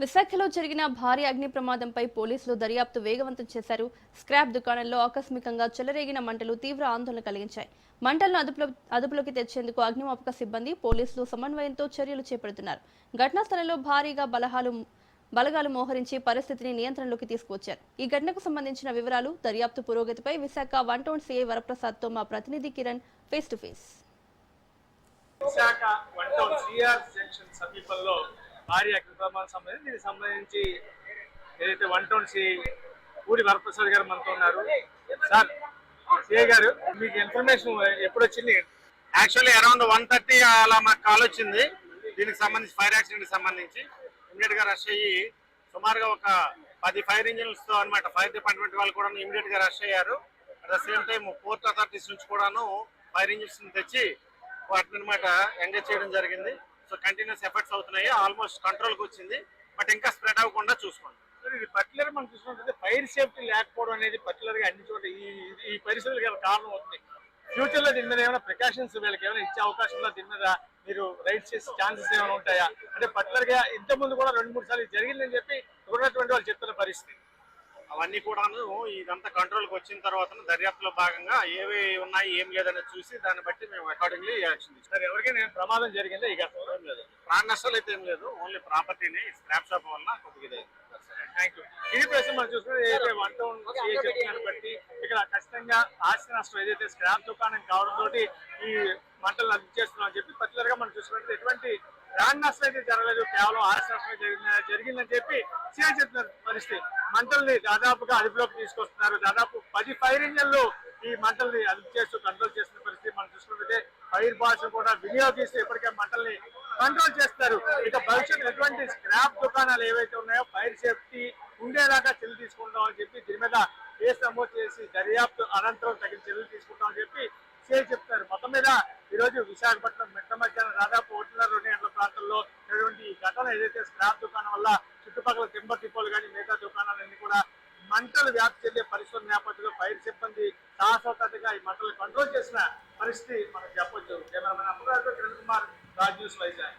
విశాఖలో జరిగిన భారీ అగ్ని ప్రమాదంపై పోలీసులు దర్యాప్తు వేగవంతం చేశారు. స్క్రాప్ దుకాణంలో ఆకస్మికంగా చెలరేగిన మంటలు తీవ్ర ఆందోళన కలిగించాయి. మంటలను అదుపులోకి తెచ్చేందుకు అగ్నిమాపక సిబ్బంది, పోలీసులు సమన్వయంతో చర్యలు చేపడుతున్నారు. ఘటనా స్థలంలో భారీగా బలగాలు మోహరించి పరిస్థితిని నియంత్రణలోకి తీసుకువచ్చారు. ఈ ఘటనకు సంబంధించిన వివరాలు, దర్యాప్తు పురోగతిపై విశాఖ 1 టౌన్ సీఐ వరప్రసాద్తో మా ప్రతినిధి Kiran face to face. Visakha 1 town CR junction సమీపంలో భారీ అగ్ని ప్రమాదం సంబంధించి దీనికి సంబంధించి ఏదైతే 1 టౌన్ సిఐ పూడి వరప్రసాద్ గారు మనతో ఉన్నారు. సార్, సిఐ గారు, మీకు ఇన్ఫర్మేషన్ ఎప్పుడు వచ్చింది? యాక్చువల్లీ అరౌండ్ 1:30 అలా మాకు కాల్ వచ్చింది. దీనికి సంబంధించి ఫైర్ యాక్సిడెంట్ సంబంధించి ఇమీడియట్ గా రష్ అయ్యి సుమారుగా ఒక 10 ఫైర్ ఇంజిన్స్ తో అనమాట ఫైర్ డిపార్ట్మెంట్ వాళ్ళు కూడా ఇమీడియట్ గా రష్ అయ్యారు. At the same time port authorities నుంచి కూడాను ఫైర్ ఇంజిన్స్ తెచ్చి వాటిని అనమాట ఎంగేజ్ చేయడం జరిగింది. సో కంటిన్యూస్ ఎఫర్ట్స్ అవుతున్నాయి. ఆల్మోస్ట్ కంట్రోల్ కి వచ్చింది, బట్ ఇంకా స్ప్రెడ్ అవ్వకుండా చూసుకోండి. ఇది పర్టికులర్ మనం చూసుకుంటే ఫైర్ సేఫ్టీ లేకపోవడం అనేది పర్టికులర్ గా అన్ని చోట్ల ఈ పరిస్థితులకు కారణం అవుతుంది. ఫ్యూచర్ లో దీని మీద ఏమైనా ప్రికాషన్స్ వీళ్ళకి ఏమైనా ఇచ్చే అవకాశంలో దీని మీద మీరు రైట్ చేసే ఛాన్సెస్ ఏమైనా ఉంటాయా? అంటే పర్టికులర్ గా ఇంత ముందు కూడా 2-3 సార్లు జరిగిందని చెప్పి ఉన్నటువంటి వాళ్ళు చెప్తున్న పరిస్థితి. అవన్నీ కూడాను ఇదంతా కంట్రోల్కి వచ్చిన తర్వాత దర్యాప్తులో భాగంగా ఏవి ఉన్నాయి ఏం లేదని చూసి దాన్ని బట్టి మేము అకార్డింగ్లీ యాక్షన్ తీసుకుంటాం. ఎవరికైనా ప్రమాదం జరిగిందా? ఈ ఘటనలో ఏం లేదు, ప్రాణ నష్టాలు అయితే ఏం లేదు. ఓన్లీ ప్రాపర్టీని స్క్రాప్ షాప్ వల్ల కొద్దిగా థ్యాంక్ యూ. ఇది ప్రశ్న మనం చూసుకుంటే ఏదైతే 1 టౌన్ చెప్తున్నాను బట్టి ఇక్కడ ఖచ్చితంగా ఆస్తి నష్టం ఏదైతే స్క్రాప్ దుకాణం కావడంతో ఈ మంటలు అదుపు చేస్తున్నాం అని చెప్పి పర్టికులర్ గా మనం చూసుకుంటే ఎటువంటి ప్రాణ నష్టం అయితే జరగలేదు, కేవలం ఆస్తి నష్టం జరిగిందని చెప్పి సీఎం చెప్తున్నారు పరిస్థితి. మంటల్ని దాదాపుగా అదుపులోకి తీసుకొస్తున్నారు. దాదాపు 10 ఫైర్ ఇంజన్లు ఈ మంటల్ని అదుపు చేస్తూ కంట్రోల్ చేస్తున్న పరిస్థితి మనం చూసుకుంటే ఫైర్ బాల్స్ కూడా వినియోగిస్తూ ఇప్పటికే మంటల్ని కంట్రోల్ చేస్తారు. ఇక భవిష్యత్తు ఎటువంటి స్క్రాప్ దుకాణాలు ఏవైతే ఉన్నాయో ఫైర్ సేఫ్టీ ఉండేదాకా చర్యలు తీసుకుంటాం అని చెప్పి దీని మీద కేసు నమోదు చేసి దర్యాప్తు అనంతరం తగిన చర్యలు తీసుకుంటాం అని చెప్పి సీఐ చెప్తారు. మొత్తం మీద ఈ రోజు విశాఖపట్నం మిట్ట మధ్యాహ్నం దాదాపు 1:30-2 గంటల ప్రాంతంలో ఈ ఘటన ఏదైతే స్క్రాప్ దుకాణం వల్ల చుట్టుపక్కల టింబర్ డిపోలు కానీ మిగతా దుకాణాలన్నీ కూడా మంటలు వ్యాప్తి చెందే పరిస్థితుల నేపథ్యంలో ఫైర్ సిబ్బంది సాహసోపేతగా ఈ మంటలు కంట్రోల్ చేసిన పరిస్థితి మనం చెప్పొచ్చు. కెమెరామెన్ అప్పగారితో కిరణ్ కుమార్, రాజ్ న్యూస్ వైజాగ్.